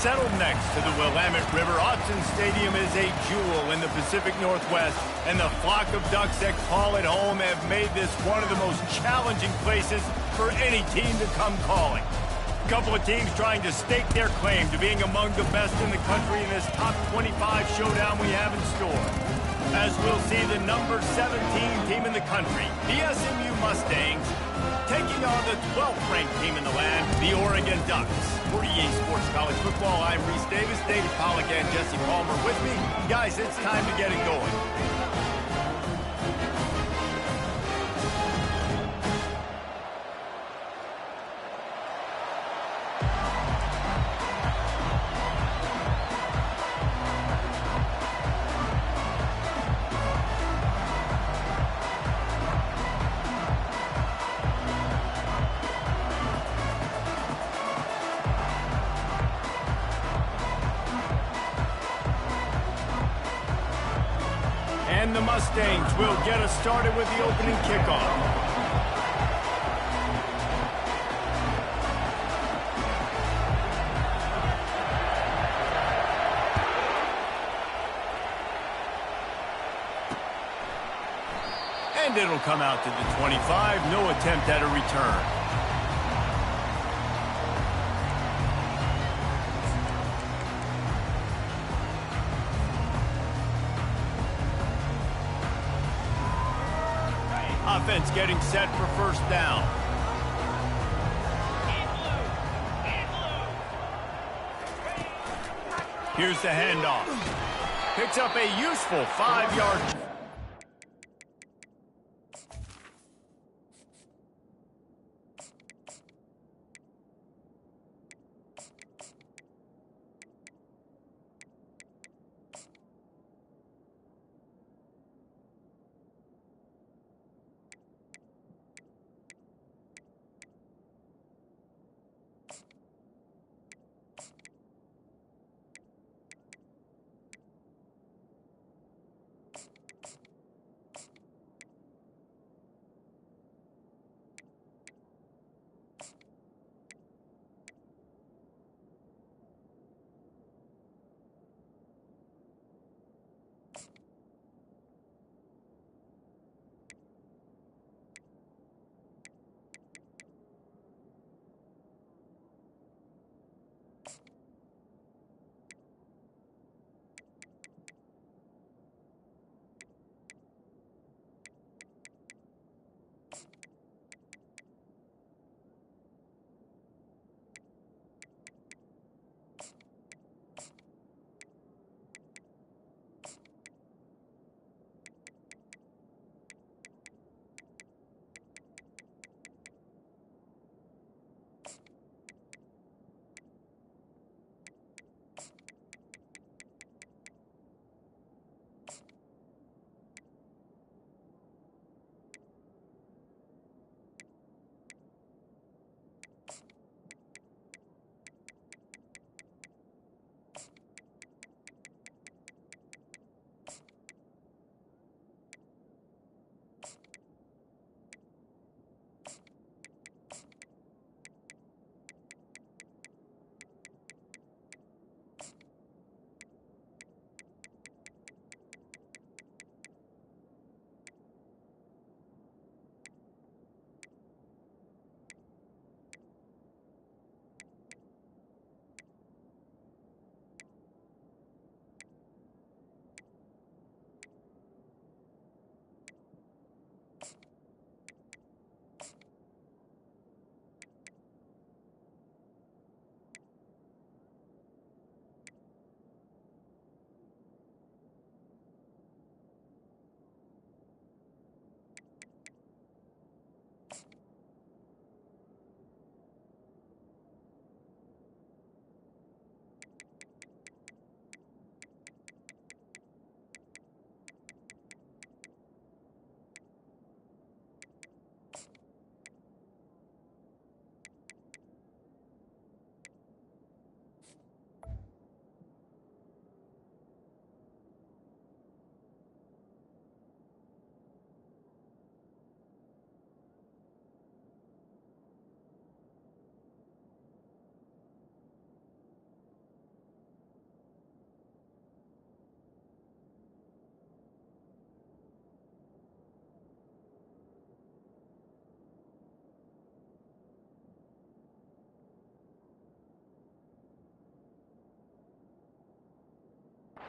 Settled next to the Willamette River, Autzen Stadium is a jewel in the Pacific Northwest, and the flock of ducks that call it home have made this one of the most challenging places for any team to come calling. A couple of teams trying to stake their claim to being among the best in the country in this top 25 showdown we have in store. As we'll see the number 17 team in the country, the SMU Mustangs, taking on the 12th ranked team in the land, the Oregon Ducks. For EA Sports College Football, I'm Reese Davis, David Pollack, and Jesse Palmer with me. Guys, it's time to get it going. And the Mustangs will get us started with the opening kickoff. And it'll come out to the 25, no attempt at a return. Offense getting set for first down. Here's the handoff. Picks up a useful 5-yard.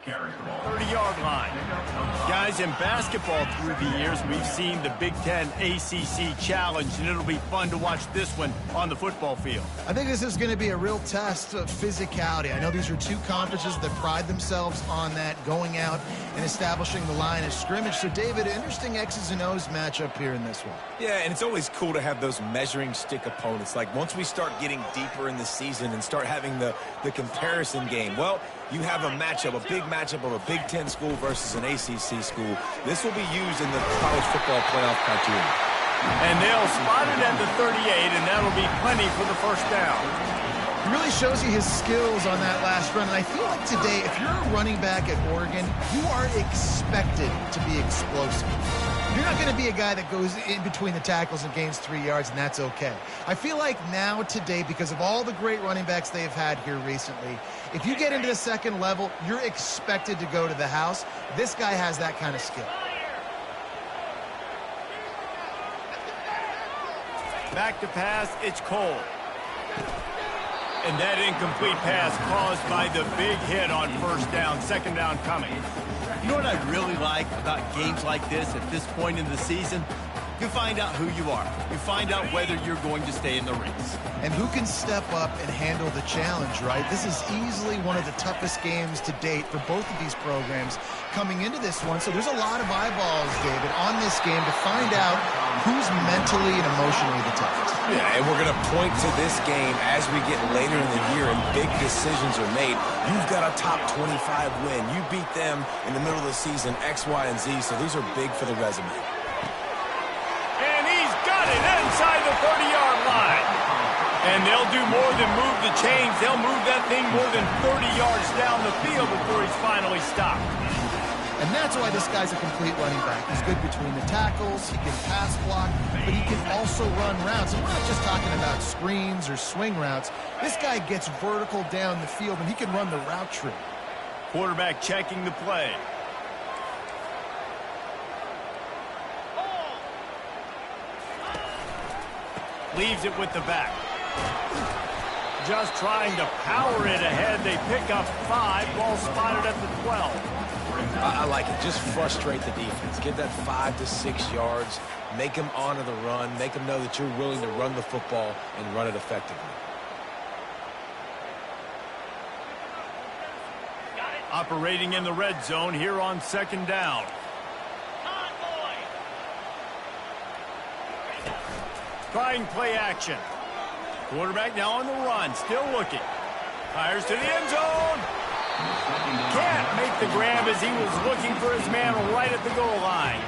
30-yard line. Guys, in basketball through the years, we've seen the Big Ten ACC Challenge, and it'll be fun to watch this one on the football field. I think this is going to be a real test of physicality. I know these are two conferences that pride themselves on that, going out and establishing the line of scrimmage. So, David, interesting X's and O's matchup here in this one. Yeah, and it's always cool to have those measuring stick opponents. Like, once we start getting deeper in the season and start having the comparison game, well, you have a matchup, a big matchup of a Big Ten school versus an ACC school. This will be used in the college football playoff criteria. And they'll spot it at the 38, and that'll be plenty for the first down. He really shows you his skills on that last run. And I feel like today, if you're a running back at Oregon, you are expected to be explosive. You're not going to be a guy that goes in between the tackles and gains 3 yards, and that's okay. I feel like now today, because of all the great running backs they've had here recently, if you get into the second level, you're expected to go to the house. This guy has that kind of skill. Back to pass, it's Cole. And that incomplete pass caused by the big hit on first down, second down coming. You know what I really like about games like this at this point in the season? You find out who you are. You find out whether you're going to stay in the race. And who can step up and handle the challenge, right? This is easily one of the toughest games to date for both of these programs coming into this one. So there's a lot of eyeballs, David, on this game to find out who's mentally and emotionally the toughest. Yeah, and we're going to point to this game as we get later in the year and big decisions are made. You've got a top 25 win. You beat them in the middle of the season, X, Y, and Z, so these are big for the resume. And he's got it inside the 30-yard line. And they'll do more than move the chains. They'll move that thing more than 30 yards down the field before he's finally stopped. And that's why this guy's a complete running back. He's good between the tackles, he can pass block, but he can also run routes. And we're not just talking about screens or swing routes. This guy gets vertical down the field, and he can run the route tree. Quarterback checking the play. Leaves it with the back. Just trying to power it ahead. They pick up 5. Ball spotted at the 12. I like it. Just frustrate the defense. Get that 5 to 6 yards. Make them honor the run. Make them know that you're willing to run the football and run it effectively. Operating in the red zone here on second down. Trying play action. Quarterback now on the run. Still looking. Fires to the end zone. Can't make the grab as he was looking for his man right at the goal line.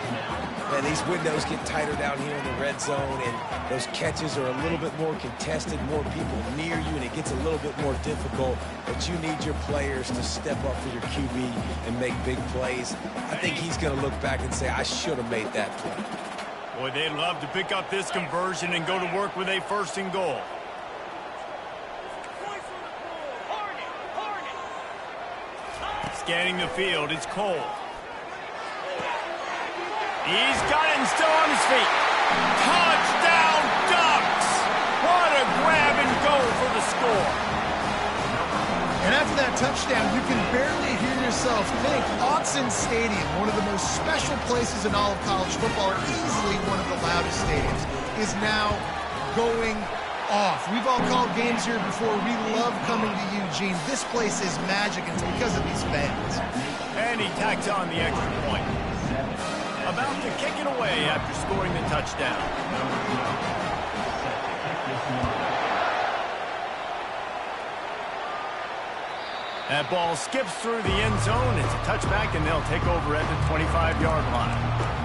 Man, these windows get tighter down here in the red zone, and those catches are a little bit more contested, more people near you, and it gets a little bit more difficult. But you need your players to step up for your QB and make big plays. I think he's going to look back and say, I should have made that play. Boy, they'd love to pick up this conversion and go to work with a first and goal. Scanning the field, it's Cole. He's got it and still on his feet. Touchdown Ducks! What a grab and go for the score. And after that touchdown, you can barely hear yourself think. Autzen Stadium, one of the most special places in all of college football, or easily one of the loudest stadiums, is now going off. We've all called games here before. We love coming to Eugene. This place is magic, and it's because of these fans. And he tacks on the extra point. About to kick it away after scoring the touchdown. That ball skips through the end zone. It's a touchback, and they'll take over at the 25-yard line.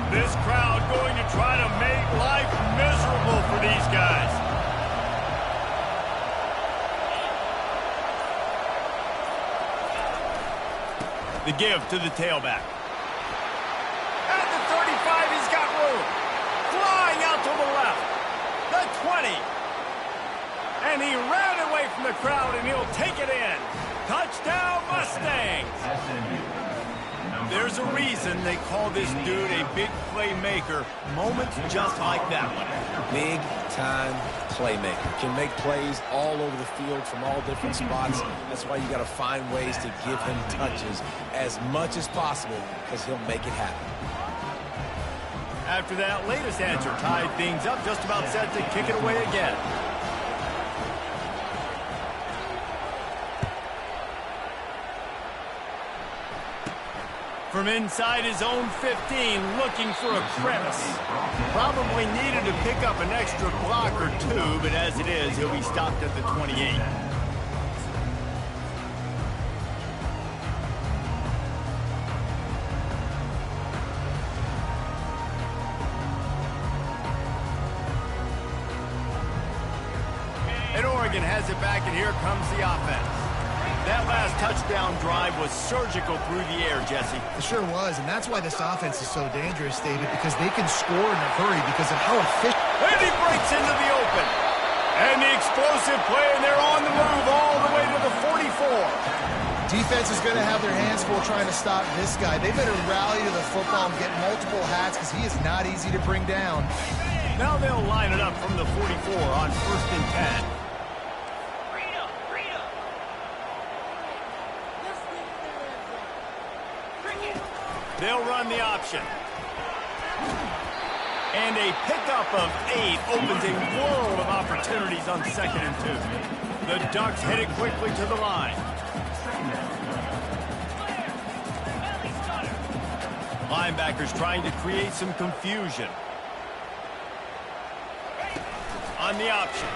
This crowd going to try to make life miserable for these guys. The give to the tailback. At the 35, he's got room. Flying out to the left. The 20. And he ran away from the crowd, and he'll take it in. Touchdown, Mustangs. There's a reason they call this dude a big playmaker. Moments just like that one. Big-time playmaker. Can make plays all over the field from all different spots. That's why you got to find ways to give him touches as much as possible, because he'll make it happen. After that latest answer tied things up, just about set to kick it away again. From inside his own 15, looking for a crevice. Probably needed to pick up an extra block or two, but as it is, he'll be stopped at the 28. And Oregon has it back, and here comes the offense. That last touchdown drive was surgical through the air, Jesse. It sure was, and that's why this offense is so dangerous, David, because they can score in a hurry because of how efficient. And he breaks into the open. And the explosive play, and they're on the move all the way to the 44. Defense is going to have their hands full trying to stop this guy. They better rally to the football and get multiple hats because he is not easy to bring down. Now they'll line it up from the 44 on 1st and 10. They'll run the option. And a pickup of 8 opens a world of opportunities on 2nd and 2. The Ducks headed quickly to the line. Linebackers trying to create some confusion. On the option.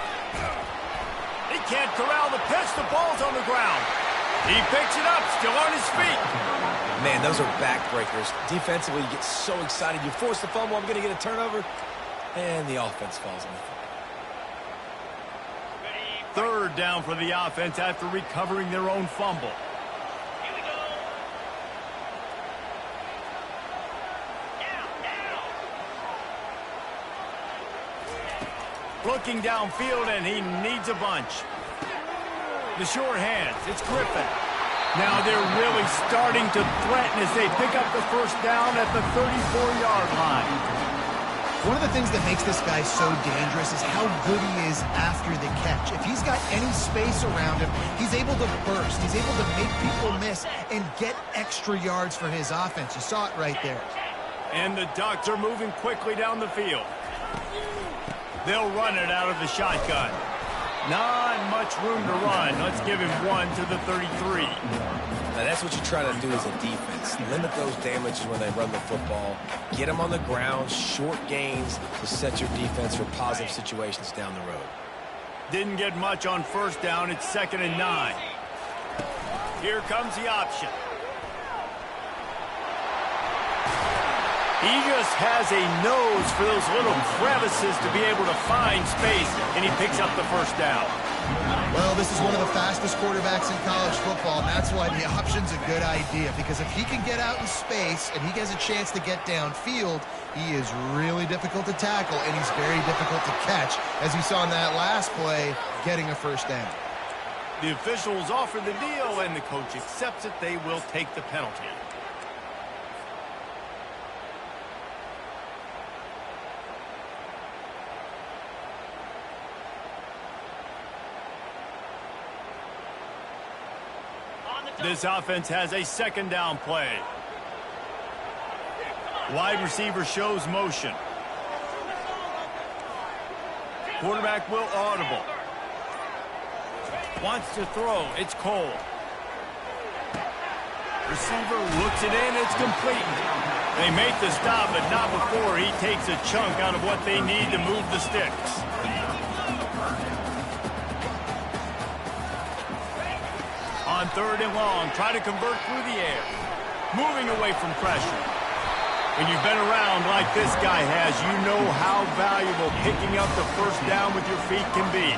He can't corral the pitch. The ball's on the ground. He picks it up, still on his feet. Man, those are backbreakers. Defensively, you get so excited. You force the fumble, I'm going to get a turnover, and the offense falls on the field. 3rd down for the offense after recovering their own fumble. Here we go. Down. Looking downfield, and he needs a bunch. The short hands, it's Griffin. Now they're really starting to threaten as they pick up the 1st down at the 34-yard line. One of the things that makes this guy so dangerous is how good he is after the catch. If he's got any space around him, he's able to burst. He's able to make people miss and get extra yards for his offense. You saw it right there. And the Ducks are moving quickly down the field. They'll run it out of the shotgun. Not much room to run. Let's give him 1 to the 33. Now, that's what you try to do as a defense. Limit those damages when they run the football. Get them on the ground, short gains to set your defense for positive situations down the road. Didn't get much on 1st down. It's 2nd and 9. Here comes the option. He just has a nose for those little crevices to be able to find space, and he picks up the 1st down. Well, this is one of the fastest quarterbacks in college football, and that's why the option's a good idea, because if he can get out in space and he has a chance to get downfield, he is really difficult to tackle, and he's very difficult to catch, as you saw in that last play, getting a 1st down. The officials offer the deal, and the coach accepts it. They will take the penalty. This offense has a 2nd down play. Wide receiver shows motion. Quarterback will audible. Wants to throw. It's Cole. Receiver looks it in. It's complete. They make the stop, but not before he takes a chunk out of what they need to move the sticks. On 3rd and long, try to convert through the air. Moving away from pressure. When you've been around like this guy has, you know how valuable picking up the 1st down with your feet can be.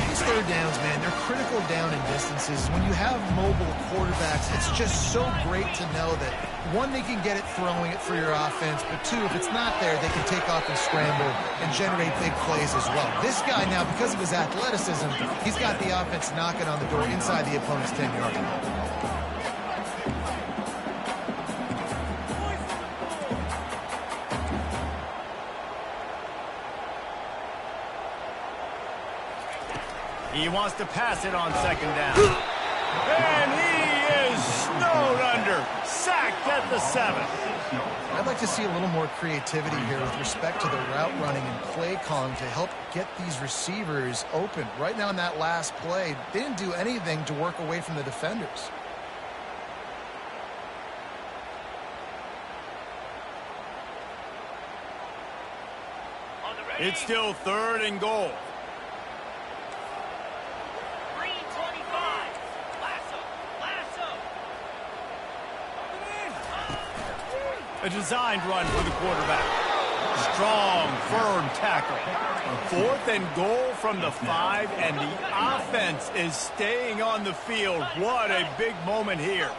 These 3rd downs, man, they're critical down in distances. When you have mobile quarterbacks, it's just so great to know that, 1, they can get it throwing it for your offense, but 2, if it's not there, they can take off and scramble and generate big plays as well. This guy now, because of his athleticism, he's got the offense knocking on the door inside the opponent's 10-yard line. He wants to pass it on second down. And he is snowed under. Sacked at the 7. I'd like to see a little more creativity here with respect to the route running and play calling to help get these receivers open. Right now in that last play, they didn't do anything to work away from the defenders. It's still 3rd and goal. 3:25. Lasso. A designed run for the quarterback. Strong, firm tackle. 4th and goal from the 5, and the offense is staying on the field. What a big moment here.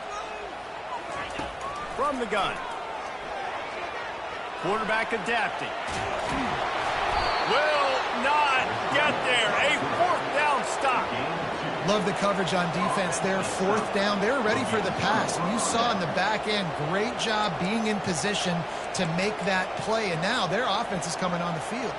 From the gun. Quarterback adapting. Will not get there. A 4th down stop. Love the coverage on defense there. 4th down. They were ready for the pass. And you saw in the back end, great job being in position to make that play. And now their offense is coming on the field.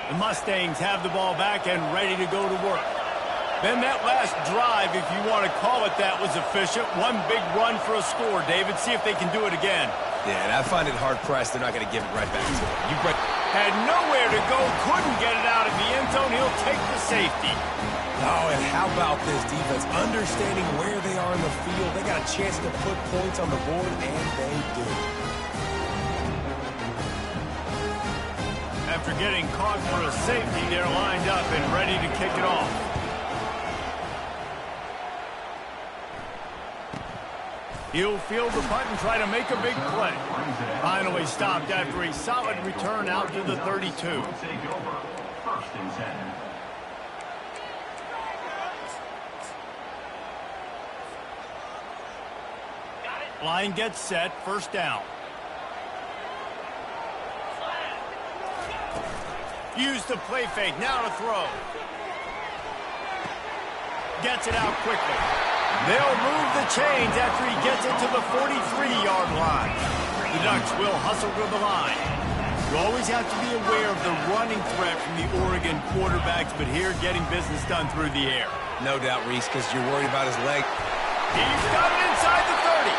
The Mustangs have the ball back and ready to go to work. Then that last drive, if you want to call it that, was efficient. One big run for a score. David, see if they can do it again. Yeah, and I find it hard-pressed. They're not going to give it right back to him. Had nowhere to go, couldn't get it out of the end zone. He'll take the safety. Oh, and how about this defense? Understanding where they are in the field. They got a chance to put points on the board, and they do. After getting caught for a safety, they're lined up and ready to kick it off. He'll field the punt and try to make a big play. Finally stopped after a solid return out to the 32. Line gets set, 1st down. Use the play fake, now to throw. Gets it out quickly. They'll move the chains after he gets it to the 43-yard line. The Ducks will hustle to the line. You always have to be aware of the running threat from the Oregon quarterbacks, but here getting business done through the air. No doubt, Reese, because you're worried about his leg. He's got it inside the 30.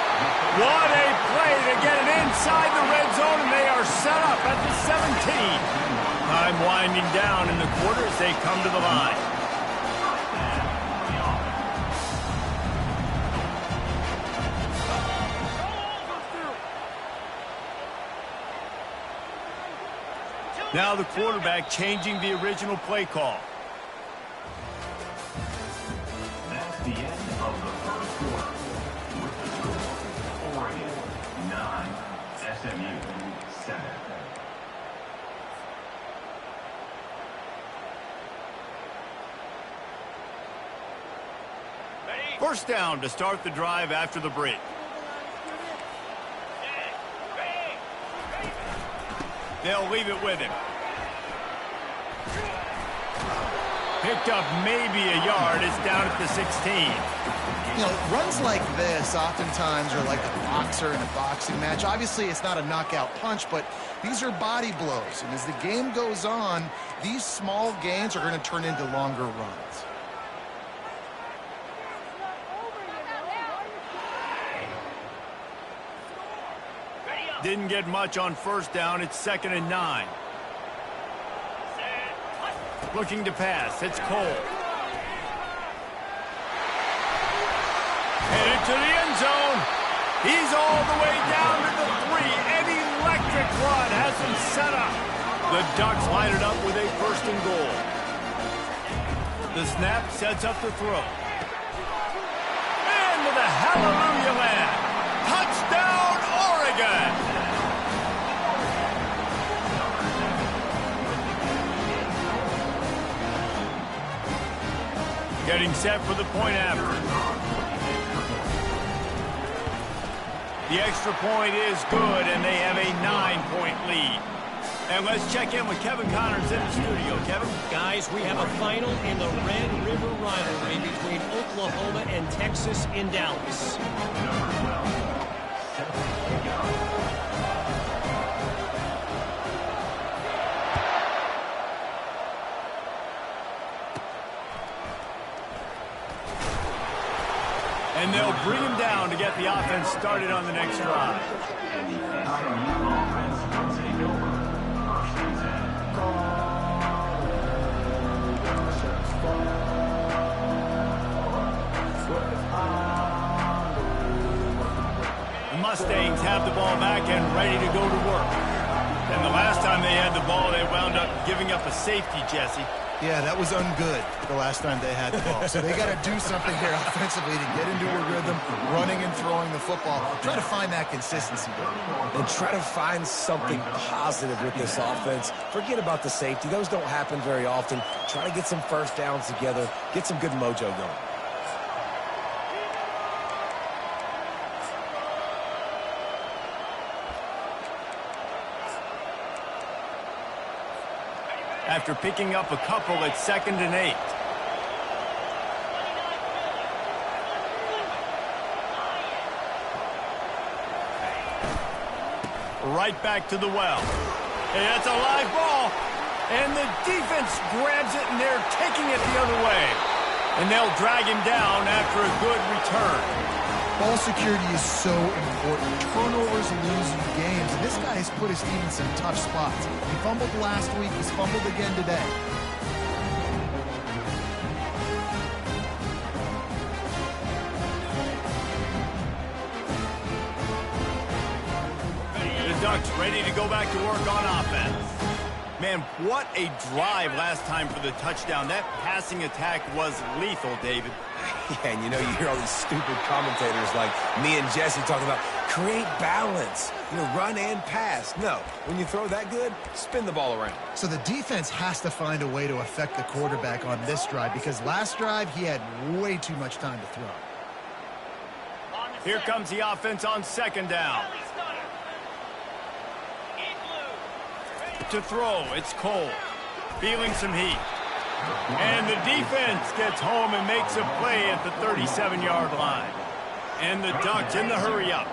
What a play to get it inside the red zone, and they are set up at the 17. Time winding down in the quarter as they come to the line. Now the quarterback changing the original play call. That's the end of the 1st quarter. With the score, Oregon 9, SMU 7. First down to start the drive after the break. They'll leave it with him. Picked up maybe a yard. It's down at the 16. You know, runs like this oftentimes are like a boxer in a boxing match. Obviously, it's not a knockout punch, but these are body blows. And as the game goes on, these small gains are going to turn into longer runs. Didn't get much on 1st down. It's 2nd and 9. Looking to pass. It's Cole. Headed to the end zone. He's all the way down to the 3. An electric run has him set up. The Ducks line it up with a 1st and goal. The snap sets up the throw. Into the hallelujah land. Touchdown, Oregon! Getting set for the point after. The extra point is good, and they have a 9-point lead. And let's check in with Kevin Connors in the studio. Kevin? Guys, we have a final in the Red River rivalry between Oklahoma and Texas in Dallas. Number 12, set to go. And they'll bring him down to get the offense started on the next drive. SMU offense will take over. First and 10. The Mustangs have the ball back and ready to go to work. And the last time they had the ball, they wound up giving up a safety, Jesse. Yeah, that was ungood the last time they had the ball. So they got to do something here offensively to get into a rhythm, running and throwing the football. Try to find that consistency. And try to find something positive with this offense. Forget about the safety. Those don't happen very often. Try to get some first downs together. Get some good mojo going. After picking up a couple at 2nd and 8. Right back to the well. Hey, that's a live ball. And the defense grabs it, and they're taking it the other way. And they'll drag him down after a good return. Ball security is so important. Turnovers lose you games, and this guy has put his team in some tough spots. He fumbled last week. He's fumbled again today. The Ducks ready to go back to work on offense. Man, what a drive last time for the touchdown. That passing attack was lethal, David. Yeah, and you know, you hear all these stupid commentators like me and Jesse talking about create balance, run and pass. No, when you throw that good, spin the ball around. So the defense has to find a way to affect the quarterback on this drive because last drive he had way too much time to throw. Here comes the offense on 2nd down. To throw, it's Cole. Feeling some heat. And the defense gets home and makes a play at the 37-yard line. And the Ducks in the hurry-up.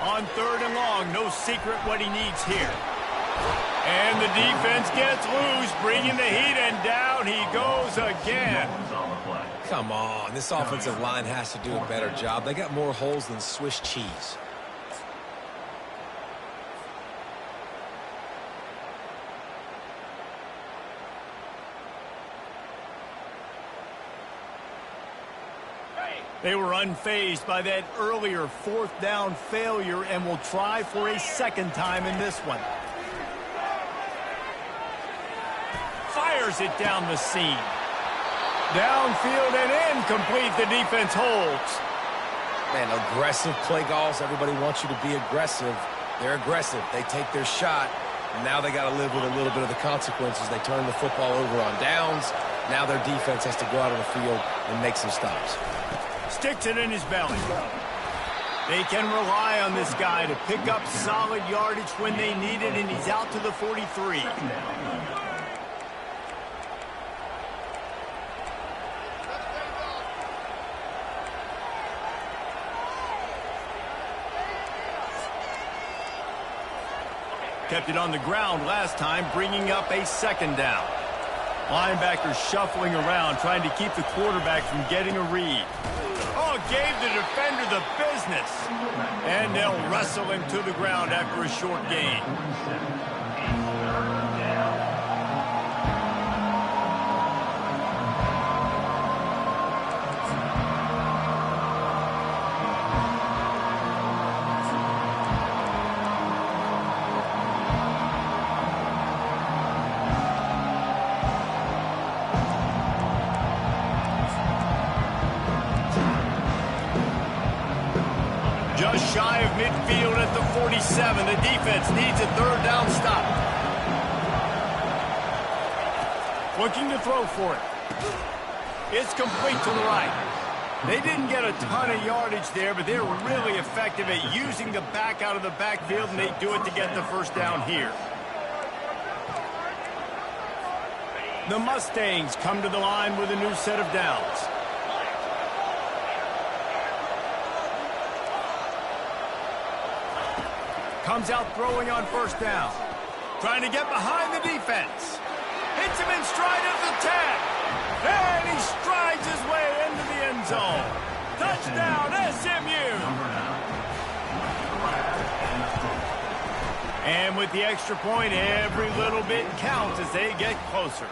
On 3rd and long, no secret what he needs here. And the defense gets loose, bringing the heat, and down he goes again. Come on, this offensive line has to do a better job. They got more holes than Swiss cheese. They were unfazed by that earlier 4th down failure and will try for a 2nd time in this one. Fires it down the seam. Downfield and incomplete. The defense holds. Man, aggressive play calls. Everybody wants you to be aggressive. They're aggressive. They take their shot. And now they got to live with a little bit of the consequences. They turn the football over on downs. Now their defense has to go out on the field and make some stops. Sticks it in his belly. They can rely on this guy to pick up solid yardage when they need it, and he's out to the 43. Kept it on the ground last time, bringing up a 2nd down. Linebackers shuffling around, trying to keep the quarterback from getting a read. Oh, gave the defender the business. And they'll wrestle him to the ground after a short gain. Just shy of midfield at the 47. The defense needs a 3rd down stop. Looking to throw for it. It's complete to the right. They didn't get a ton of yardage there, but they're really effective at using the back out of the backfield, and they do it to get the first down here. The Mustangs come to the line with a new set of downs. Comes out throwing on first down. Trying to get behind the defense. Hits him in stride at the 10. And he strides his way into the end zone. Touchdown, SMU. And with the extra point, every little bit counts as they get closer.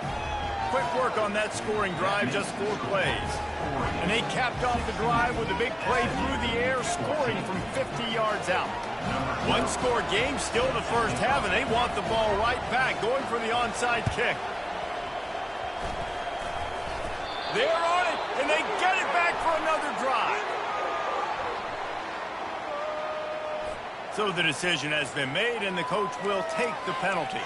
Quick work on that scoring drive, just 4 plays. And they capped off the drive with a big play through the air, scoring from 50 yards out. One-score game, still the first half, and they want the ball right back, going for the onside kick. They're on it, and they get it back for another drive. So the decision has been made, and the coach will take the penalty.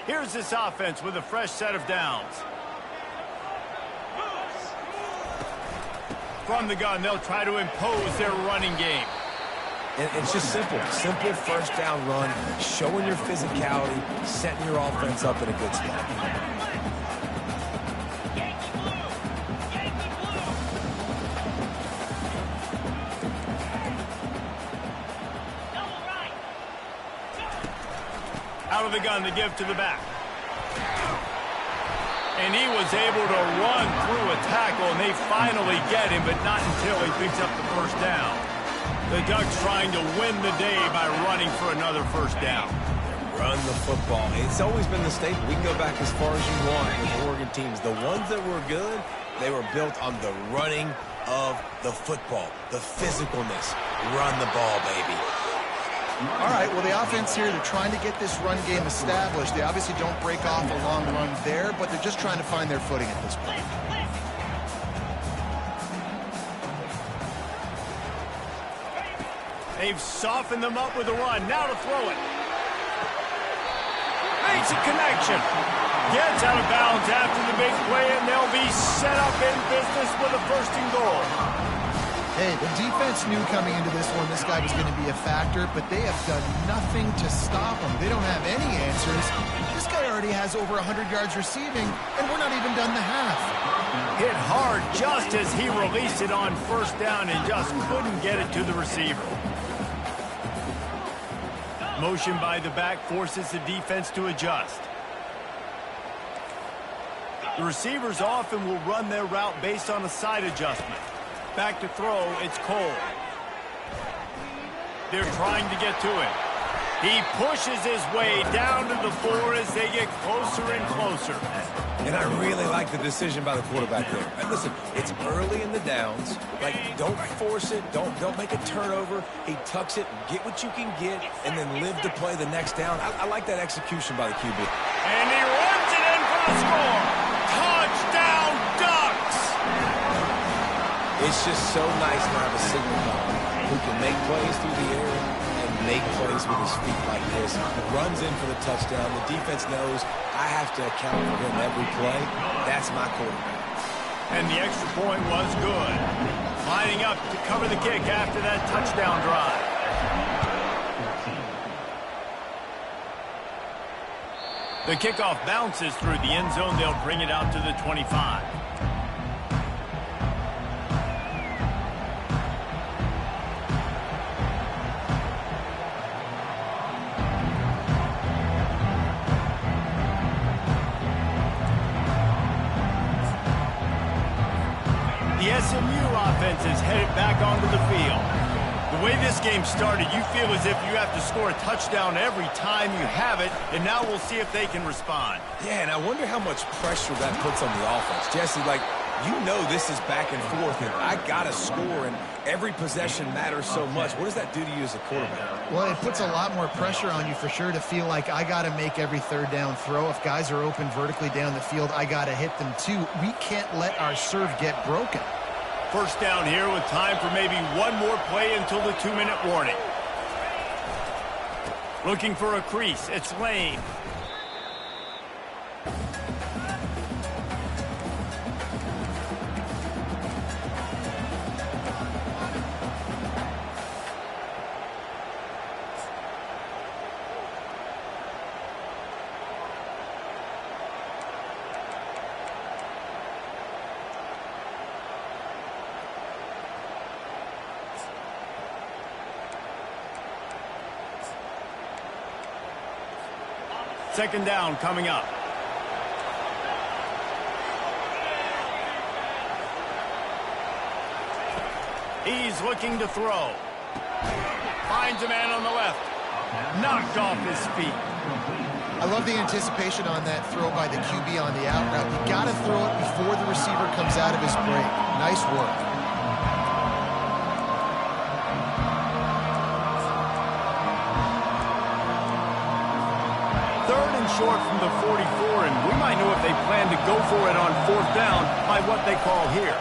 Here's this offense with a fresh set of downs. From the gun, they'll try to impose their running game. And it's just simple. Simple first down run, showing your physicality, setting your offense up in a good spot. Out of the gun to give to the back. And he was able to run through a tackle, and they finally get him, but not until he picks up the first down. The Ducks trying to win the day by running for another first down. Run the football. It's always been the staple. We can go back as far as you want with Oregon teams. The ones that were good, they were built on the running of the football, the physicalness. Run the ball, baby. All right, well, the offense here, they're trying to get this run game established. They obviously don't break off a long run there, but they're just trying to find their footing at this point. They've softened them up with a run. Now to throw it. Makes a connection. Gets out of bounds after the big play, and they'll be set up in business with a first and goal. Hey, the defense knew coming into this one this guy was going to be a factor, but they have done nothing to stop him. They don't have any answers. This guy already has over 100 yards receiving, and we're not even done the half. Hit hard just as he released it on first down and just couldn't get it to the receiver. Motion by the back forces the defense to adjust. The receivers often will run their route based on a side adjustment. Back to throw, it's Cole. They're trying to get to him. He pushes his way down to the 4 as they get closer and closer. And I really like the decision by the quarterback there. And listen, it's early in the downs. Like, don't force it. Don't make a turnover. He tucks it, get what you can get, and then live to play the next down. I like that execution by the QB. And he runs it in for the score. Touchdown, Ducks! It's just so nice to have a signal guy who can make plays through the air and make plays with his feet like this. He runs in for the touchdown. The defense knows I have to account for him every play. That's my quarterback. And the extra point was good. Lining up to cover the kick after that touchdown drive. The kickoff bounces through the end zone. They'll bring it out to the 25. The SMU offense is headed back onto the field. The way this game started, you feel as if you have to score a touchdown every time you have it, and now we'll see if they can respond. Yeah, and I wonder how much pressure that puts on the offense. Jesse, like, you know this is back and forth, and I got to score, and every possession matters so much. What does that do to you as a quarterback? Well, it puts a lot more pressure on you for sure to feel like I got to make every third down throw. If guys are open vertically down the field, I got to hit them too. We can't let our serve get broken. First down here with time for maybe one more play until the 2-minute warning. Looking for a crease. It's Lane. Second down coming up. He's looking to throw. Finds a man on the left. Knocked off his feet. I love the anticipation on that throw by the QB on the out route. You got to throw it before the receiver comes out of his break. Nice work. Short from the 44, and we might know if they plan to go for it on fourth down by what they call here.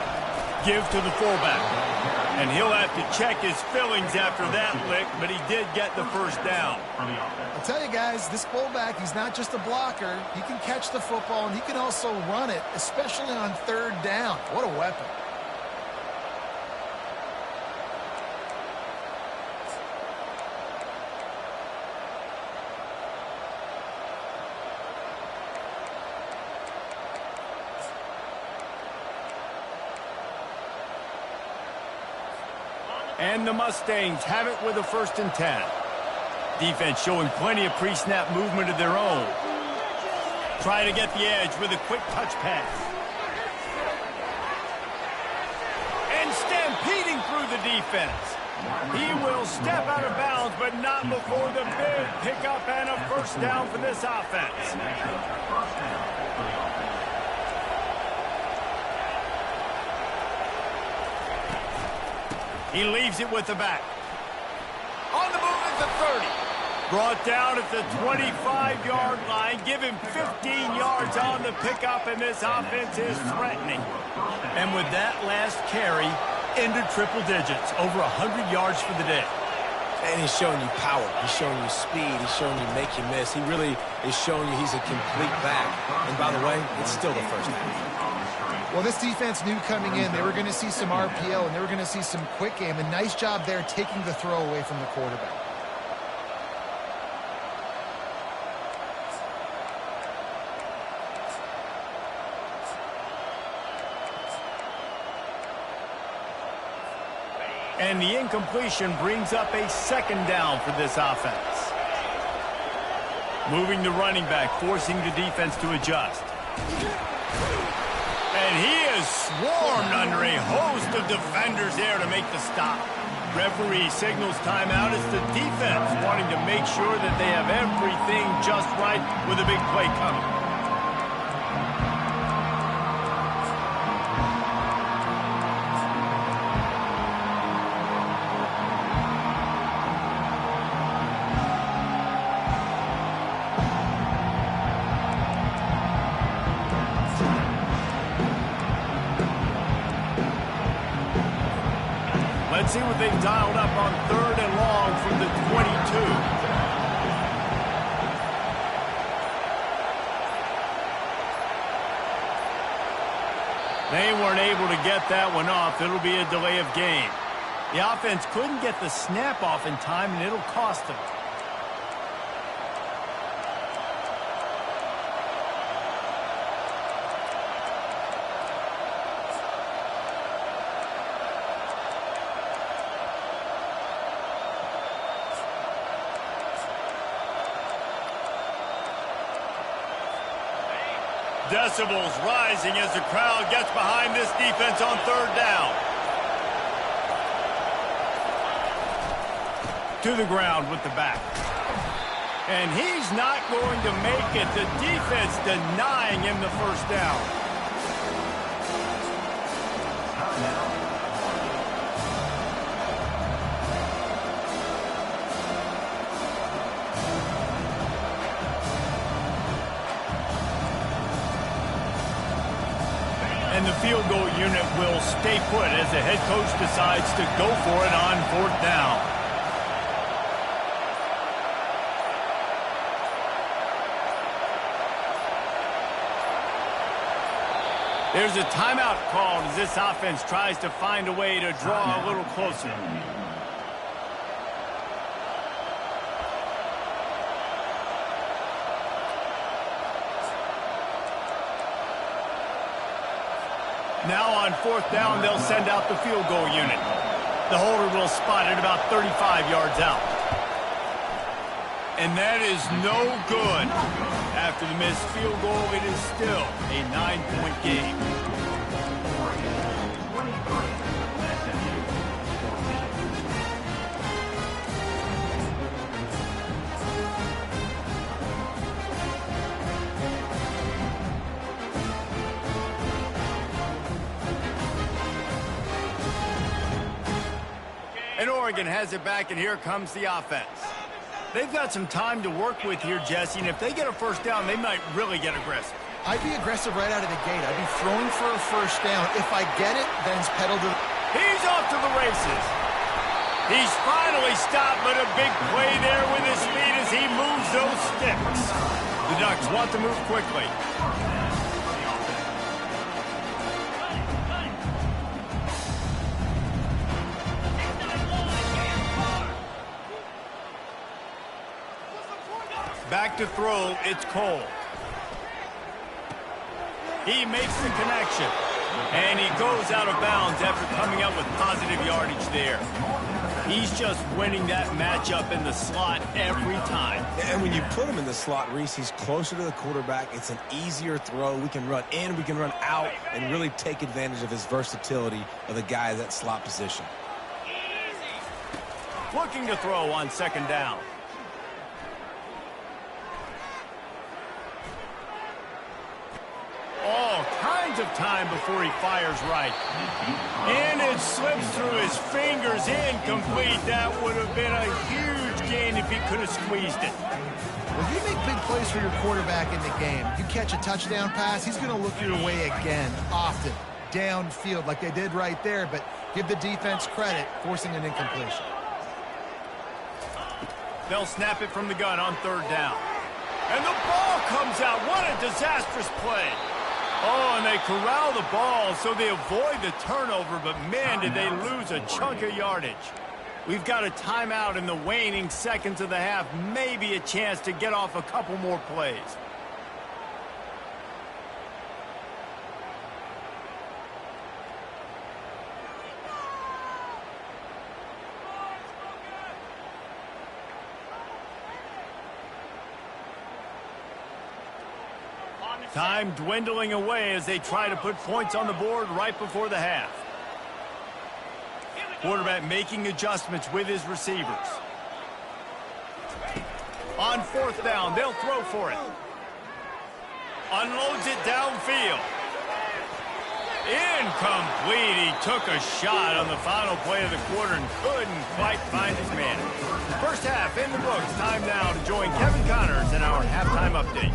Give to the fullback. And he'll have to check his feelings after that lick, but he did get the first down. I'll tell you guys, this fullback, he's not just a blocker. He can catch the football, and he can also run it, especially on third down. What a weapon. And the Mustangs have it with a 1st and 10. Defense showing plenty of pre-snap movement of their own. Try to get the edge with a quick touch pass. And stampeding through the defense. He will step out of bounds, but not before the big pickup and a first down for this offense. He leaves it with the back. On the move at the 30. Brought down at the 25-yard line. Give him 15 yards on the pickup, and this offense is threatening. And with that last carry, into triple digits, over 100 yards for the day. And he's showing you power. He's showing you speed. He's showing you make you miss. He really is showing you he's a complete back. And by the way, it's still the first half. Well, this defense knew coming in they were going to see some RPO and they were going to see some quick game. And nice job there taking the throw away from the quarterback. And the incompletion brings up a 2nd down for this offense. Moving the running back, forcing the defense to adjust. And he is swarmed under a host of defenders there to make the stop. Referee signals timeout as the defense wanting to make sure that they have everything just right with a big play coming. Let's see what they've dialed up on 3rd and long from the 22. They weren't able to get that one off. It'll be a delay of game. The offense couldn't get the snap off in time, and it'll cost them. Decibels rising as the crowd gets behind this defense on 3rd down. To the ground with the back. And he's not going to make it. The defense denying him the first down. And the field goal unit will stay put as the head coach decides to go for it on 4th down. There's a timeout called as this offense tries to find a way to draw a little closer. Now on 4th down, they'll send out the field goal unit. The holder will spot it about 35 yards out. And that is no good. After the missed field goal, it is still a 9-point game. And Oregon has it back, and here comes the offense. They've got some time to work with here, Jesse, and if they get a first down, they might really get aggressive. I'd be aggressive right out of the gate. I'd be throwing for a first down. If I get it, then it's pedal to... He's off to the races. He's finally stopped, but a big play there with his speed as he moves those sticks. The Ducks want to move quickly. Back to throw, it's Cole. He makes the connection, and he goes out of bounds after coming up with positive yardage there. He's just winning that matchup in the slot every time. And when you put him in the slot, Reese, he's closer to the quarterback. It's an easier throw. We can run in, we can run out, and really take advantage of his versatility of the guy at that slot position. Looking to throw on 2nd down. All kinds of time before he fires right. And it slips through his fingers, incomplete. That would have been a huge gain if he could have squeezed it. When you make big plays for your quarterback in the game, you catch a touchdown pass, he's going to look your way again, often, downfield like they did right there, but give the defense credit, forcing an incompletion. They'll snap it from the gun on 3rd down. And the ball comes out. What a disastrous play. Oh, and they corral the ball so they avoid the turnover, but man, did they lose a chunk of yardage. We've got a timeout in the waning seconds of the half, maybe a chance to get off a couple more plays. Time dwindling away as they try to put points on the board right before the half. Quarterback making adjustments with his receivers. On 4th down, they'll throw for it. Unloads it downfield. Incomplete. He took a shot on the final play of the quarter and couldn't quite find his man. First half in the books. Time now to join Kevin Connors in our halftime update.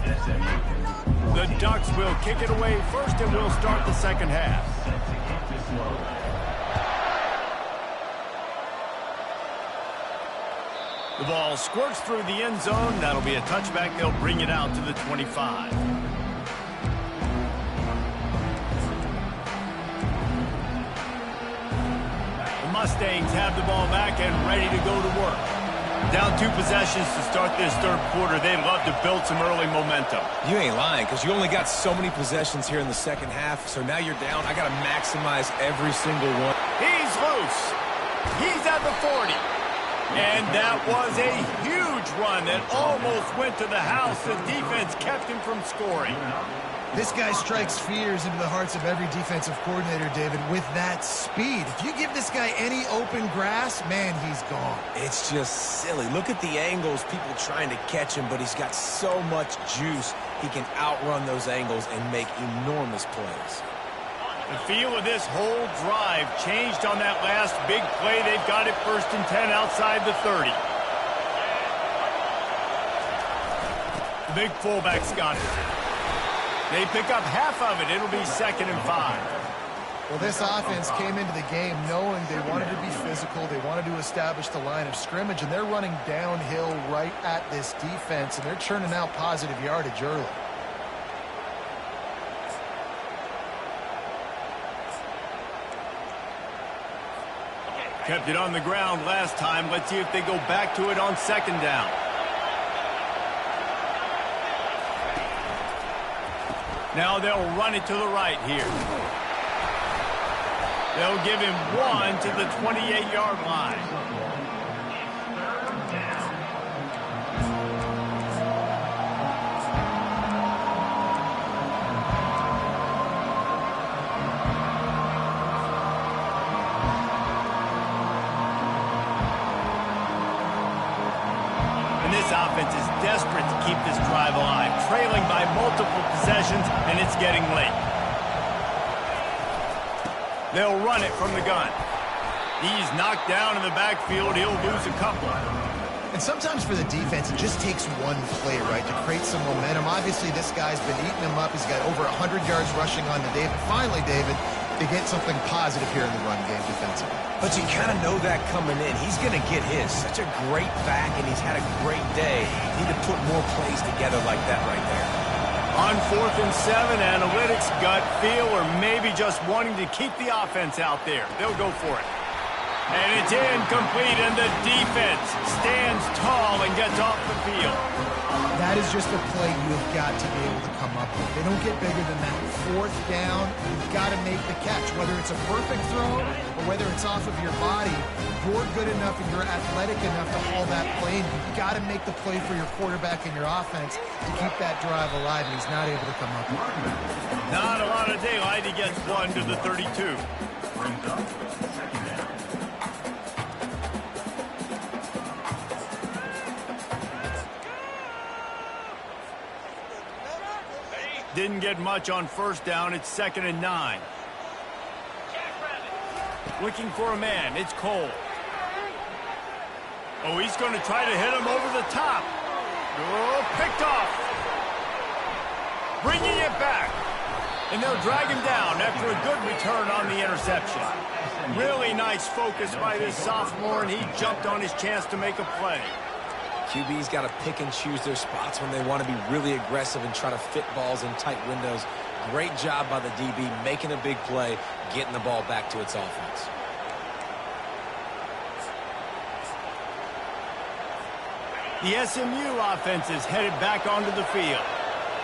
The Ducks will kick it away first, and we'll start the 2nd half. The ball squirts through the end zone. That'll be a touchback. They'll bring it out to the 25. The Mustangs have the ball back and ready to go to work. Down 2 possessions to start this 3rd quarter. They'd love to build some early momentum. You ain't lying, because you only got so many possessions here in the 2nd half, so now you're down. I got to maximize every single one. He's loose. He's at the 40. And that was a huge run that almost went to the house. The defense kept him from scoring. This guy strikes fears into the hearts of every defensive coordinator, David, with that speed. If you give this guy any open grass, man, he's gone. It's just silly. Look at the angles, people trying to catch him, but he's got so much juice. He can outrun those angles and make enormous plays. The feel of this whole drive changed on that last big play. They've got it 1st and 10 outside the 30. The big fullback's got it. They pick up half of it. It'll be 2nd and 5. Well, this offense came into the game knowing they wanted to be physical. They wanted to establish the line of scrimmage, and they're running downhill right at this defense, and they're churning out positive yardage early. Kept it on the ground last time. Let's see if they go back to it on second down. Now they'll run it to the right here. They'll give him 1 to the 28-yard line. Offense is desperate to keep this drive alive, trailing by multiple possessions, and it's getting late. They'll run it from the gun. He's knocked down in the backfield. He'll lose a couple. And sometimes for the defense, it just takes one play, right, to create some momentum. Obviously, this guy's been eating him up. He's got over 100 yards rushing on to David. Finally, David, they get something positive here in the run game defensively. But you kind of know that coming in. He's going to get his. Such a great back, and he's had a great day. Need to put more plays together like that right there. On 4th and 7, analytics, gut feel, or maybe just wanting to keep the offense out there. They'll go for it. And it's incomplete, and the defense stands tall and gets off the field. That is just a play you've got to be able to come up with. They don't get bigger than that. 4th down, you've got to make the catch. Whether it's a perfect throw or whether it's off of your body, you're good enough and you're athletic enough to haul that play, and you've got to make the play for your quarterback and your offense to keep that drive alive, and he's not able to come up with it. Not a lot of daylight. He gets 1 to the 32. Brings up second down. Didn't get much on 1st down. It's 2nd and 9. Looking for a man. It's Cole. Oh, he's going to try to hit him over the top. Oh, picked off. Bringing it back. And they'll drag him down after a good return on the interception. Really nice focus by this sophomore, and he jumped on his chance to make a play. QB's got to pick and choose their spots when they want to be really aggressive and try to fit balls in tight windows. Great job by the DB, making a big play, getting the ball back to its offense. The SMU offense is headed back onto the field.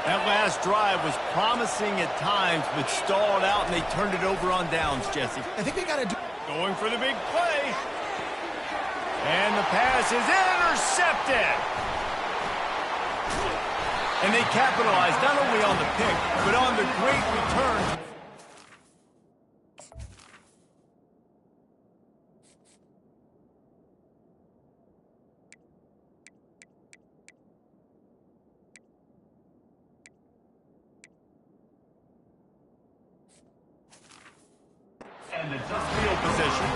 That last drive was promising at times, but stalled out, and they turned it over on downs, Jesse. I think they got to do... Going for the big play. And the pass is intercepted. And they capitalized not only on the pick, but on the great return. And the Field position.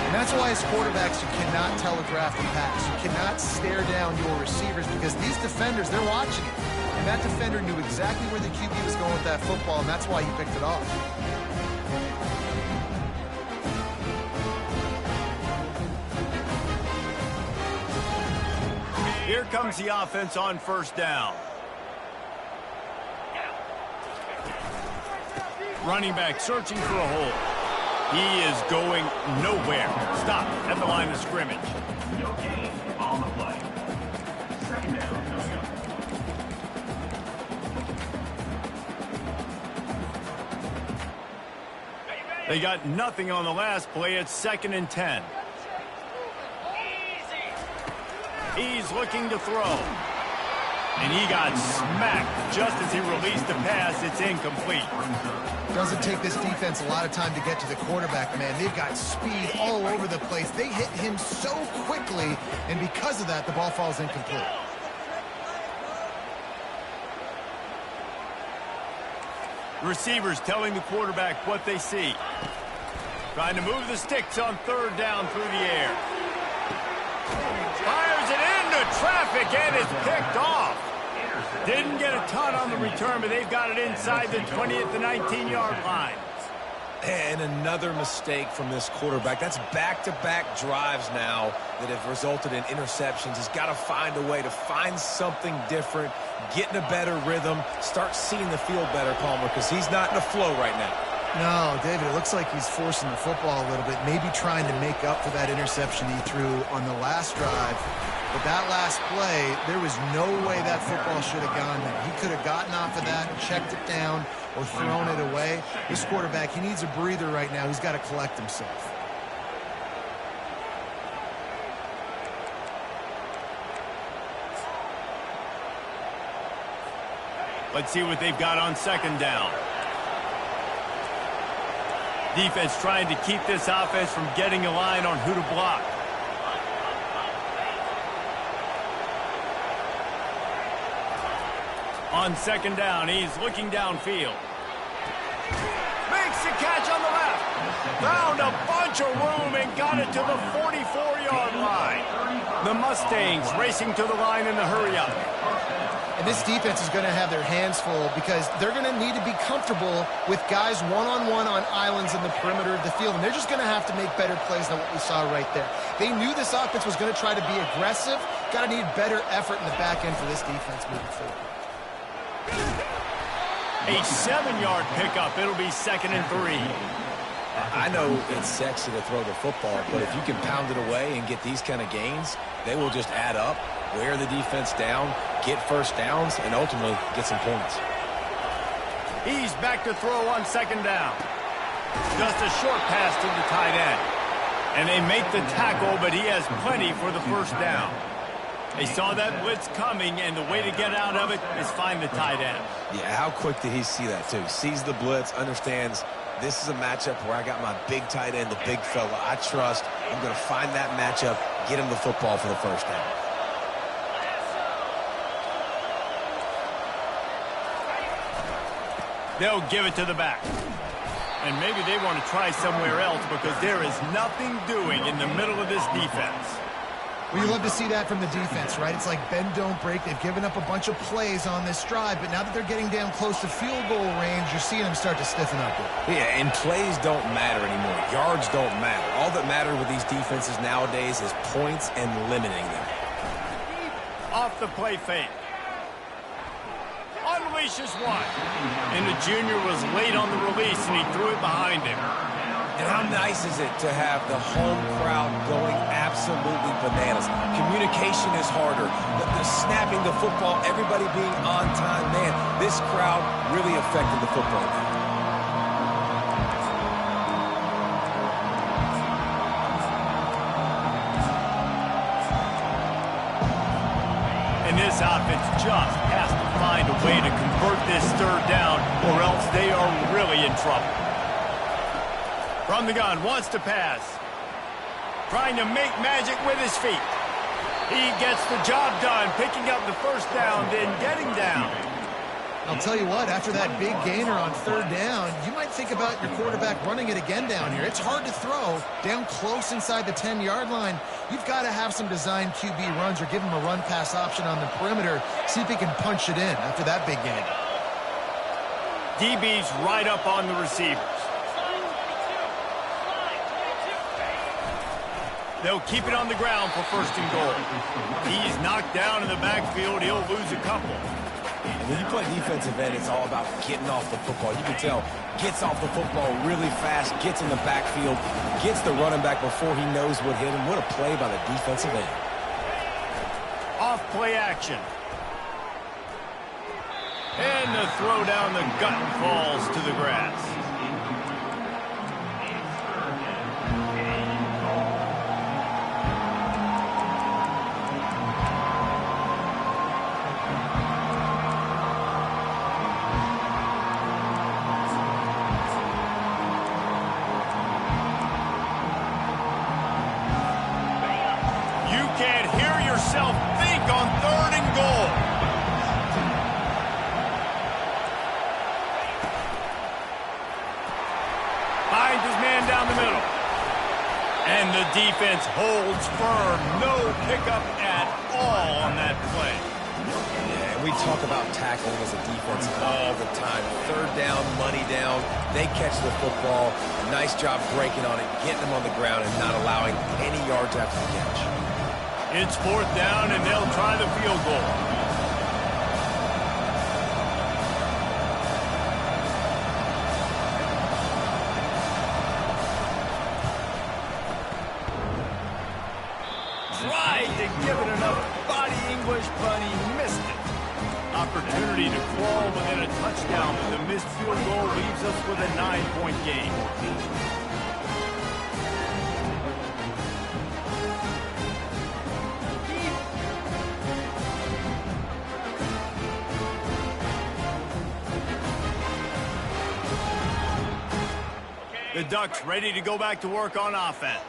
And that's why as quarterbacks, you cannot telegraph the pass. You cannot stare down your receivers because these defenders, they're watching it. And that defender knew exactly where the QB was going with that football, and that's why he picked it off. Here comes the offense on 1st down. Running back searching for a hole. He is going nowhere. Stop at the line of scrimmage. No gain on the play. 2nd down coming up. They got nothing on the last play. It's 2nd and 10. He's looking to throw. And he got smacked just as he released the pass. It's incomplete. Doesn't take this defense a lot of time to get to the quarterback, man. They've got speed all over the place. They hit him so quickly, and because of that, the ball falls incomplete. Receivers telling the quarterback what they see. Trying to move the sticks on 3rd down through the air. Fires it into traffic, and it's picked off. Didn't get a ton on the return, but they've got it inside the 20 at the 19-yard line. And another mistake from this quarterback. That's back-to-back drives now that have resulted in interceptions. He's got to find a way to find something different, get in a better rhythm, start seeing the field better, Palmer, because he's not in a flow right now. No, David, it looks like he's forcing the football a little bit, maybe trying to make up for that interception he threw on the last drive. But that last play, there was no way that football should have gone there. He could have gotten off of that, checked it down, or thrown it away. This quarterback, he needs a breather right now. He's got to collect himself. Let's see what they've got on second down. Defense trying to keep this offense from getting a line on who to block. On second down, he's looking downfield. Makes the catch on the left. Found a bunch of room and got it to the 44-yard line. The Mustangs racing to the line in the hurry-up. And this defense is going to have their hands full because they're going to need to be comfortable with guys one-on-one on islands in the perimeter of the field. And they're just going to have to make better plays than what we saw right there. They knew this offense was going to try to be aggressive. Got to need better effort in the back end for this defense moving forward. A 7-yard pickup. It'll be 2nd and 3. I know it's sexy to throw the football, but if you can pound it away and get these kind of gains, they will just add up, wear the defense down, get first downs, and ultimately get some points. He's back to throw on second down. Just a short pass to the tight end. And they make the tackle, but he has plenty for the first down. They saw that blitz coming, and the way to get out of it is find the tight end. Yeah, how quick did he see that, too? Sees the blitz, understands this is a matchup where I got my big tight end, the big fella I trust. I'm going to find that matchup, get him the football for the first down. They'll give it to the back. And maybe they want to try somewhere else because there is nothing doing in the middle of this defense. Well, you love to see that from the defense, right? It's like bend, don't break. They've given up a bunch of plays on this drive, but now that they're getting down close to field goal range, you're seeing them start to stiffen up. Yeah, and plays don't matter anymore. Yards don't matter. All that matters with these defenses nowadays is points and limiting them. Off the play fake. Unleashes one. And the junior was late on the release, and he threw it behind him. And how nice is it to have the home crowd going absolutely bananas? Communication is harder. The snapping the football, everybody being on time. Man, this crowd really affected the football game. And this offense just has to find a way to convert this third down, or else they are really in trouble. From the gun, wants to pass. Trying to make magic with his feet. He gets the job done, picking up the first down, then getting down. I'll tell you what, after that big gainer on third down, you might think about your quarterback running it again down here. It's hard to throw down close inside the 10-yard line. You've got to have some designed QB runs or give him a run-pass option on the perimeter. See if he can punch it in after that big gain. DB's right up on the receivers. They'll keep it on the ground for 1st and goal. He's knocked down in the backfield. He'll lose a couple. And when you play defensive end, it's all about getting off the football. You can tell, gets off the football really fast, gets in the backfield, gets the running back before he knows what hit him. What a play by the defensive end. Off play action. And the throw down the gut falls to the grass. Think on 3rd and goal. Finds his man down the middle. And the defense holds firm. No pickup at all on that play. Yeah, we talk about tackling as a defense all the time. 3rd down, money down. They catch the football. Nice job breaking on it, getting them on the ground, and not allowing any yards after the catch. It's 4th down, and they'll try the field goal. tried to give it enough body English, but he missed it. Opportunity to crawl within a touchdown, but the missed field goal leaves us with a 9-point game. The Ducks ready to go back to work on offense.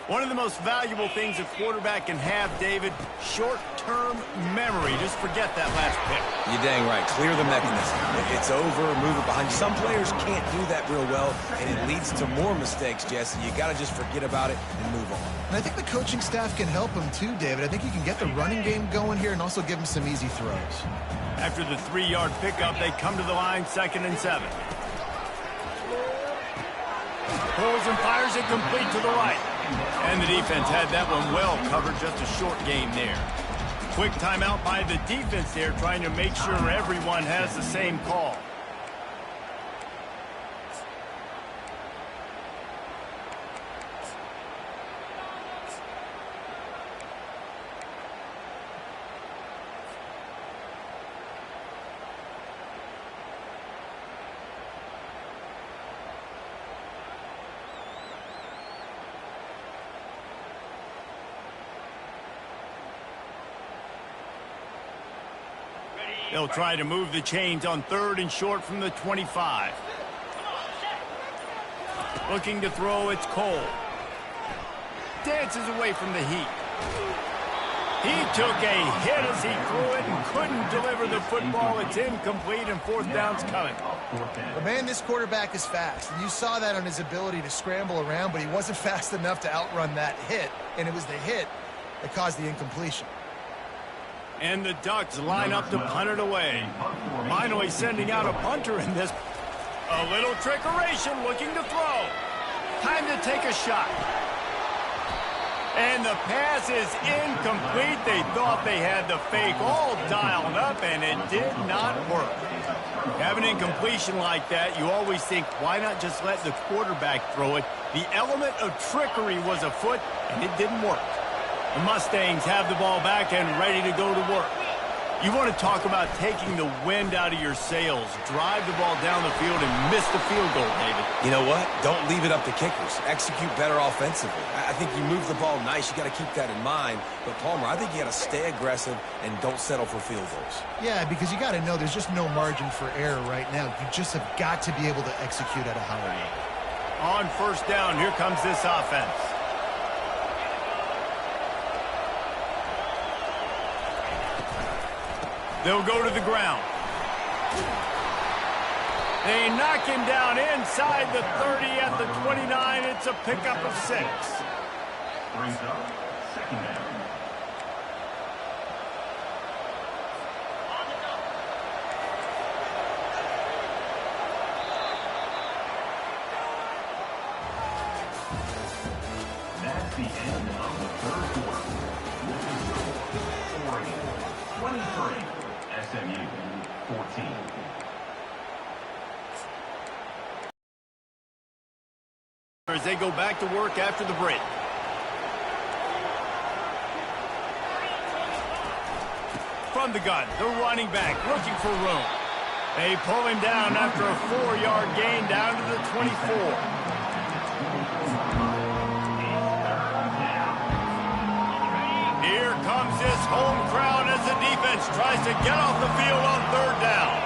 One of the most valuable things a quarterback can have, David, short-term memory. Just forget that last pick. You're dang right. Clear the mechanism. It's over, move it behind you. Some players can't do that real well, and it leads to more mistakes, Jesse. You got to just forget about it and move on. And I think the coaching staff can help him too, David. I think you can get the running game going here and also give him some easy throws. After the 3-yard pickup, they come to the line, 2nd and 7. Pulls and fires it complete to the right. And the defense had that one well covered, just a short game there. Quick timeout by the defense there, trying to make sure everyone has the same call. They'll try to move the chains on 3rd and short from the 25. Looking to throw, it's Cole. Dances away from the heat. He took a hit as he threw it and couldn't deliver the football. It's incomplete and 4th down's coming. But man, this quarterback is fast. And you saw that on his ability to scramble around, but he wasn't fast enough to outrun that hit. And it was the hit that caused the incompletion. And the Ducks line up to punt it away. Finally sending out a punter in this. A little trickeration, looking to throw. Time to take a shot. And the pass is incomplete. They thought they had the fake all dialed up, and it did not work. Have an incompletion like that, you always think, why not just let the quarterback throw it? The element of trickery was afoot, and it didn't work. The Mustangs have the ball back and ready to go to work. You want to talk about taking the wind out of your sails. Drive the ball down the field and miss the field goal, David. You know what? Don't leave it up to kickers. Execute better offensively. I think you move the ball nice. You got to keep that in mind. But, Palmer, I think you got to stay aggressive and don't settle for field goals. Yeah, because you got to know there's just no margin for error right now. You just have got to be able to execute at a higher level. On 1st down, here comes this offense. They'll go to the ground. They knock him down inside the 30 at the 29. It's a pickup of 6. Brings up 2nd down. That's the end of the 3rd quarter. With the score, Oregon 23, SMU 14. As they go back to work after the break. From the gun, the running back looking for room. They pull him down after a 4-yard gain down to the 24. Here comes this home crowd as the defense tries to get off the field on 3rd down.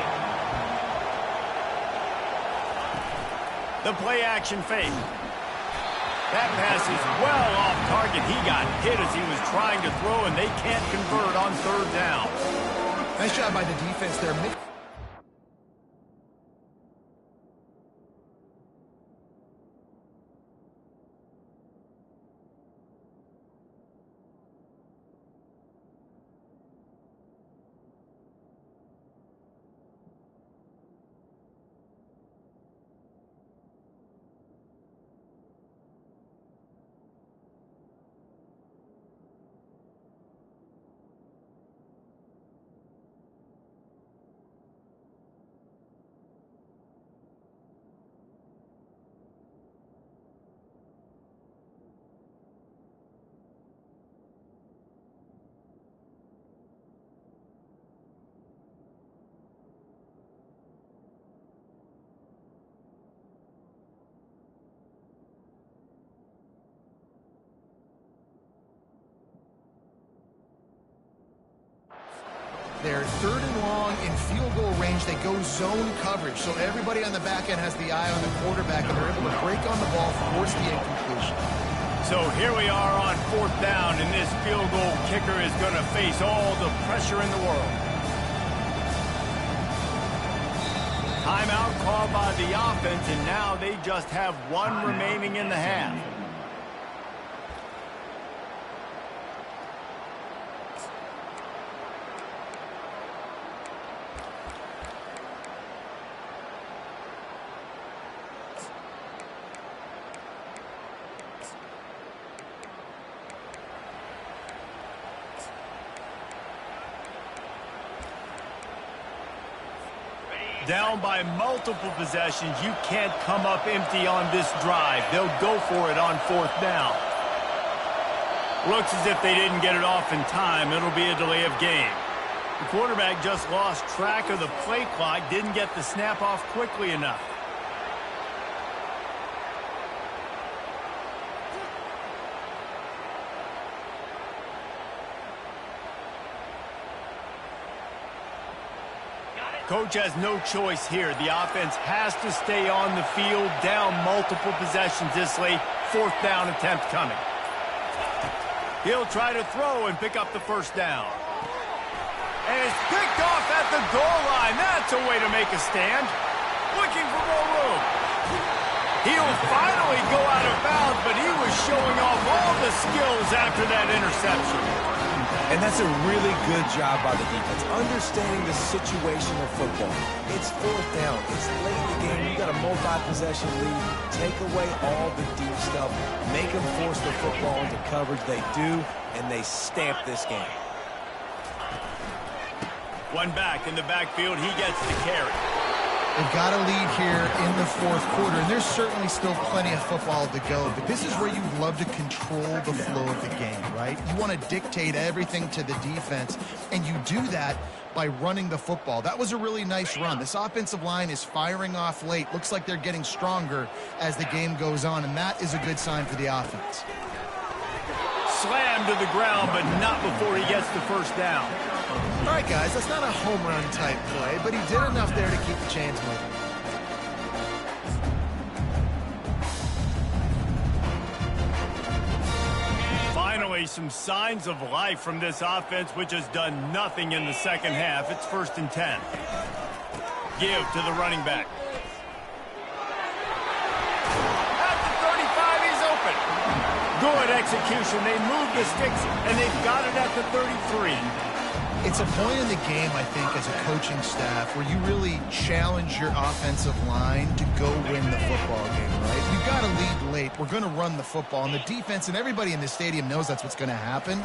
The play action fake. That pass is well off target. He got hit as he was trying to throw, and they can't convert on 3rd down. Nice job by the defense there. They're 3rd and long in field goal range. They go zone coverage. So everybody on the back end has the eye on the quarterback, and they're able to break on the ball, force the incompletion. So here we are on 4th down, and this field goal kicker is going to face all the pressure in the world. Timeout called by the offense, and now they just have 1 remaining in the half. Down by multiple possessions, you can't come up empty on this drive. They'll go for it on 4th down. Looks as if they didn't get it off in time. It'll be a delay of game. The quarterback just lost track of the play clock, didn't get the snap off quickly enough. Coach has no choice here. The offense has to stay on the field, down multiple possessions this late. 4th down attempt coming. He'll try to throw and pick up the 1st down. And it's picked off at the goal line. That's a way to make a stand. Looking for more room. He'll finally go out of bounds, but he was showing off all the skills after that interception. And that's a really good job by the defense, understanding the situation of football. It's 4th down. It's late in the game. You got a multi-possession lead. Take away all the deep stuff. Make them force the football into coverage. They do, and they stamp this game. 1 back in the backfield. He gets the carry. They've got a lead here in the 4th quarter, and there's certainly still plenty of football to go, but this is where you love to control the flow of the game, right? You want to dictate everything to the defense, and you do that by running the football. That was a really nice run. This offensive line is firing off late. Looks like they're getting stronger as the game goes on, and that is a good sign for the offense. Slammed to the ground, but not before he gets the 1st down. All right, guys, that's not a home run type play, but he did enough there to keep the chains moving. Finally, some signs of life from this offense, which has done nothing in the 2nd half. It's 1st and 10. Give to the running back. At the 35, he's open. Good execution. They move the sticks, and they've got it at the 33. It's a point in the game, I think, as a coaching staff, where you really challenge your offensive line to go win the football game, right? You've got to lead late. We're going to run the football, and the defense and everybody in the stadium knows that's what's going to happen.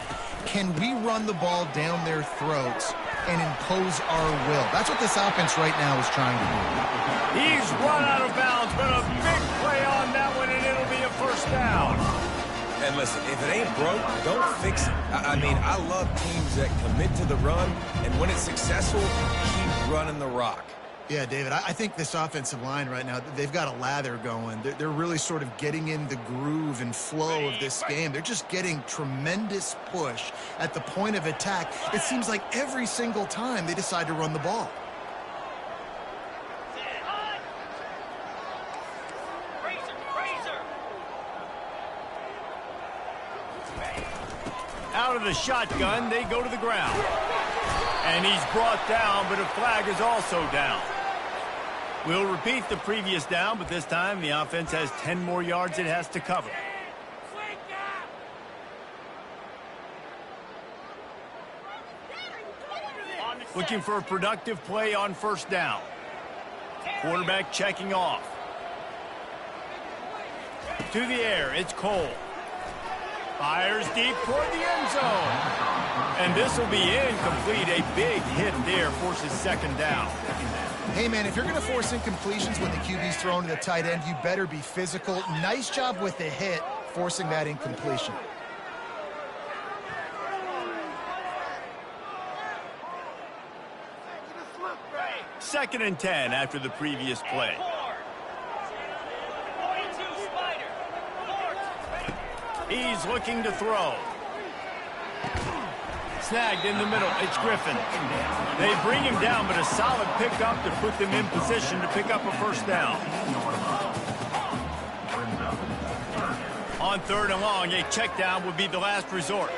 Can we run the ball down their throats and impose our will? That's what this offense right now is trying to do. He's run out of bounds, but a big play on that one, and it'll be a 1st down. And listen, if it ain't broke, don't fix it. I mean, I love teams that commit to the run, and when it's successful, keep running the rock. Yeah, David, I think this offensive line right now, they've got a lather going. They're really sort of getting in the groove and flow of this game. They're just getting tremendous push at the point of attack. It seems like every single time they decide to run the ball. Out of the shotgun, they go to the ground. And he's brought down, but a flag is also down. We'll repeat the previous down, but this time the offense has 10 more yards it has to cover. Looking for a productive play on 1st down. Quarterback checking off. To the air, it's Cole. Fires deep toward the end zone. And this will be incomplete. A big hit there forces 2nd down. Hey, man, if you're going to force incompletions when the QB's thrown to the tight end, you better be physical. Nice job with the hit, forcing that incompletion. Second and 10 after the previous play. He's looking to throw. Snagged in the middle. It's Griffin. They bring him down, but a solid pickup to put them in position to pick up a first down. On 3rd and long, a check down would be the last resort.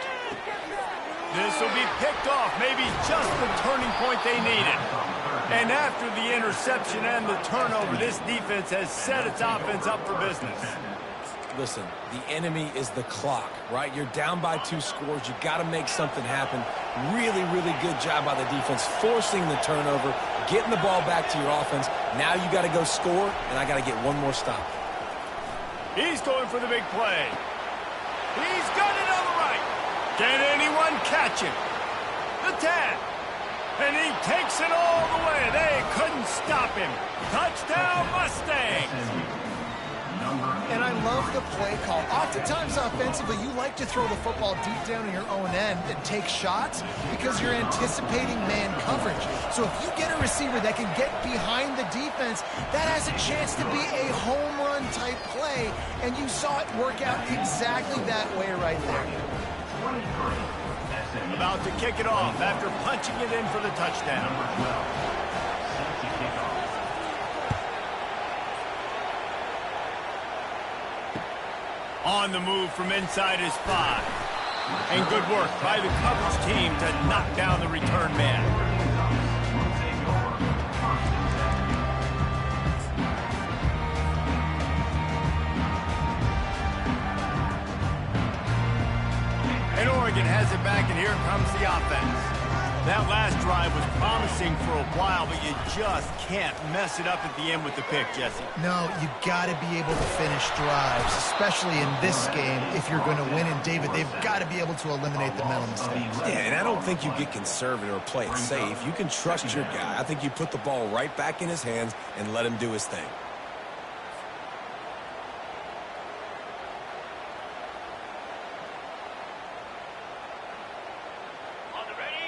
This will be picked off, maybe just the turning point they needed. And after the interception and the turnover, this defense has set its offense up for business. Listen, the enemy is the clock, right? You're down by 2 scores. You got to make something happen. Really, really good job by the defense, forcing the turnover, getting the ball back to your offense. Now you got to go score, and I got to get one more stop. He's going for the big play. He's got it on the right. Can anyone catch him? The 10. And he takes it all the way. They couldn't stop him. Touchdown, Mustangs. And I love the play call. Oftentimes offensively, you like to throw the football deep down in your own end and take shots because you're anticipating man coverage. So if you get a receiver that can get behind the defense, that has a chance to be a home run type play. And you saw it work out exactly that way right there. About to kick it off after punching it in for the touchdown. On the move from inside his 5. And good work by the coverage team to knock down the return man. And Oregon has it back, and here comes the offense. That last drive was promising for a while, but you just can't mess it up at the end with the pick, Jesse. No, you got to be able to finish drives, especially in this game if you're going to win. And, David, they've got to be able to eliminate the mental mistakes. Yeah, and I don't think you get conservative or play it safe. You can trust your guy. I think you put the ball right back in his hands and let him do his thing.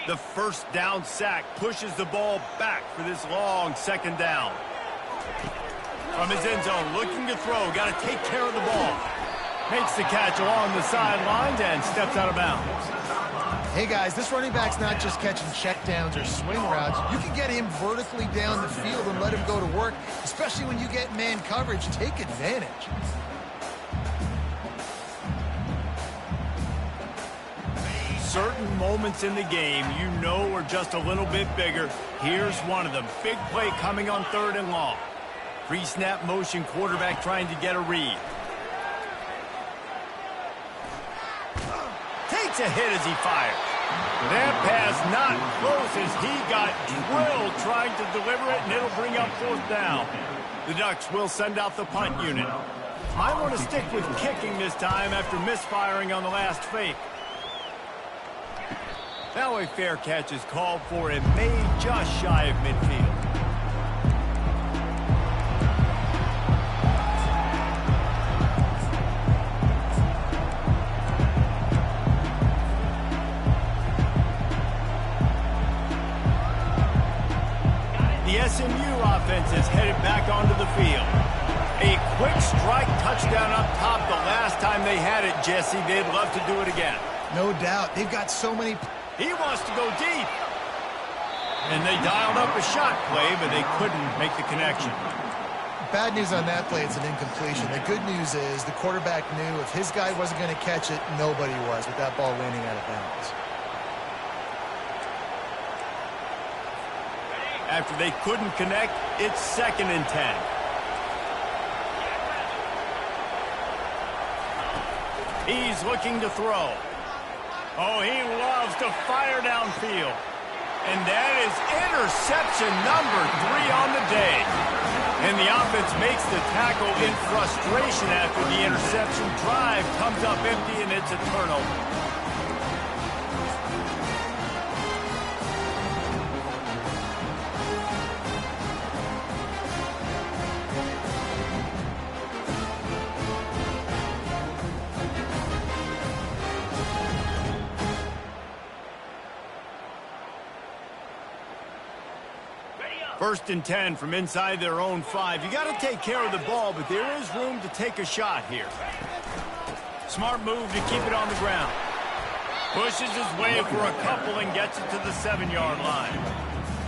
The first down sack pushes the ball back for this long 2nd down. From his end zone, looking to throw, got to take care of the ball. Makes the catch along the sidelines and steps out of bounds. Hey, guys, this running back's not just catching checkdowns or swing routes. You can get him vertically down the field and let him go to work, especially when you get man coverage. Take advantage. Certain moments in the game you know are just a little bit bigger. Here's one of them. Big play coming on 3rd and long. Pre-snap motion, quarterback trying to get a read. Takes a hit as he fires. That pass not close as he got drilled trying to deliver it, and it'll bring up 4th down. The Ducks will send out the punt unit. Might want to stick with kicking this time after misfiring on the last fake. Now a fair catch is called for and made just shy of midfield. The SMU offense is headed back onto the field. A quick strike touchdown up top the last time they had it, Jesse. They'd love to do it again. No doubt. They've got so many... He wants to go deep. And they dialed up a shot play, but they couldn't make the connection. Bad news on that play, it's an incompletion. The good news is the quarterback knew if his guy wasn't going to catch it, nobody was with that ball landing out of bounds. After they couldn't connect, it's 2nd and 10. He's looking to throw. Oh, he loves to fire downfield. And that is interception number 3 on the day. And the offense makes the tackle in frustration after the interception. Drive comes up empty, and it's a turnover. First and 10 from inside their own 5. You got to take care of the ball, but there is room to take a shot here. Smart move to keep it on the ground. Pushes his way for a couple and gets it to the 7-yard line.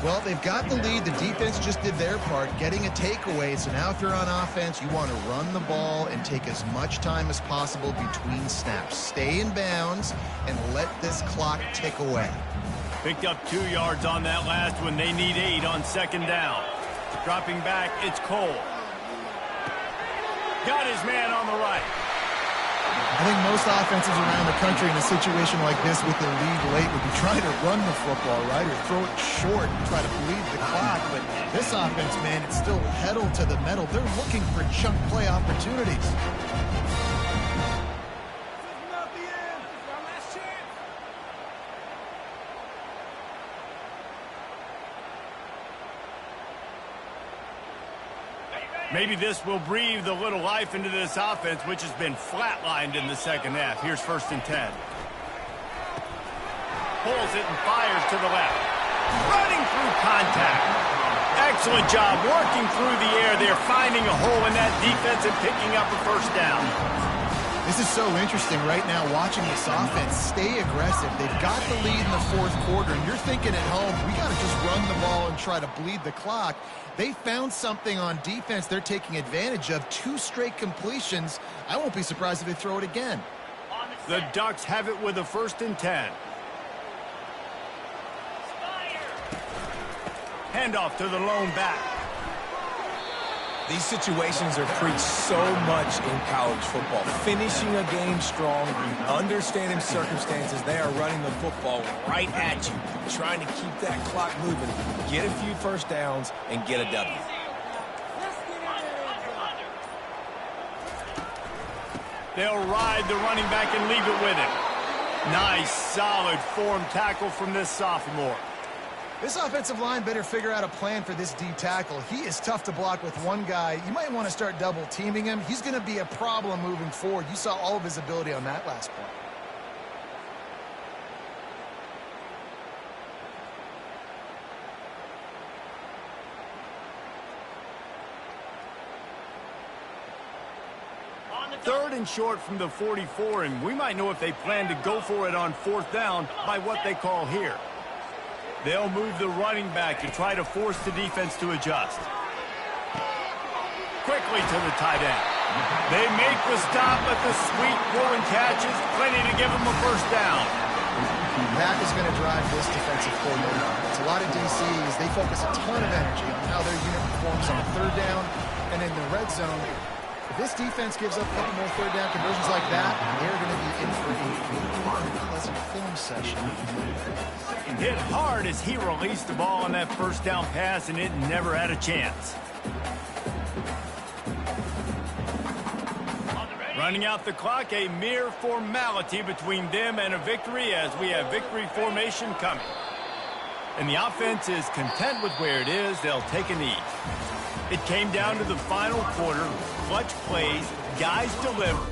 Well, they've got the lead. The defense just did their part, getting a takeaway. So now if you're on offense, you want to run the ball and take as much time as possible between snaps. Stay in bounds and let this clock tick away. Picked up 2 yards on that last one. They need 8 on 2nd down. Dropping back, it's Cole. Got his man on the right. I think most offenses around the country in a situation like this with their lead late would be trying to run the football, right, or throw it short and try to bleed the clock. But this offense, man, it's still pedal to the metal. They're looking for chunk play opportunities. Maybe this will breathe a little life into this offense, which has been flatlined in the second half. Here's 1st and 10. Pulls it and fires to the left. Running through contact. Excellent job working through the air there, finding a hole in that defense and picking up a 1st down. This is so interesting right now, watching this offense stay aggressive. They've got the lead in the 4th quarter, and you're thinking at home, we got to just run the ball and try to bleed the clock. They found something on defense they're taking advantage of. 2 straight completions. I won't be surprised if they throw it again. The Ducks have it with a 1st and 10. Handoff to the lone back. These situations are preached so much in college football. Finishing a game strong, understanding circumstances. They are running the football right at you, trying to keep that clock moving, get a few 1st downs, and get a W. They'll ride the running back and leave it with him. Nice, solid form tackle from this sophomore. This offensive line better figure out a plan for this D tackle. He is tough to block with one guy. You might want to start double teaming him. He's going to be a problem moving forward. You saw all of his ability on that last play. Third and short from the 44, and we might know if they plan to go for it on 4th down by what they call here. They'll move the running back to try to force the defense to adjust. Quickly to the tight end. They make the stop, but the sweet throwing catch is plenty to give them a 1st down. That is going to drive this defensive coordinator. It's a lot of DCs. They focus a ton of energy on how their unit performs on 3rd down and in the red zone. If this defense gives up a couple more 3rd down conversions like that, they're going to be in for a really unpleasant film session. Hit hard as he released the ball on that 1st down pass, and it never had a chance. Running out the clock, a mere formality between them and a victory as we have victory formation coming. And the offense is content with where it is. They'll take a knee. It came down to the final quarter. Clutch plays, guys deliver.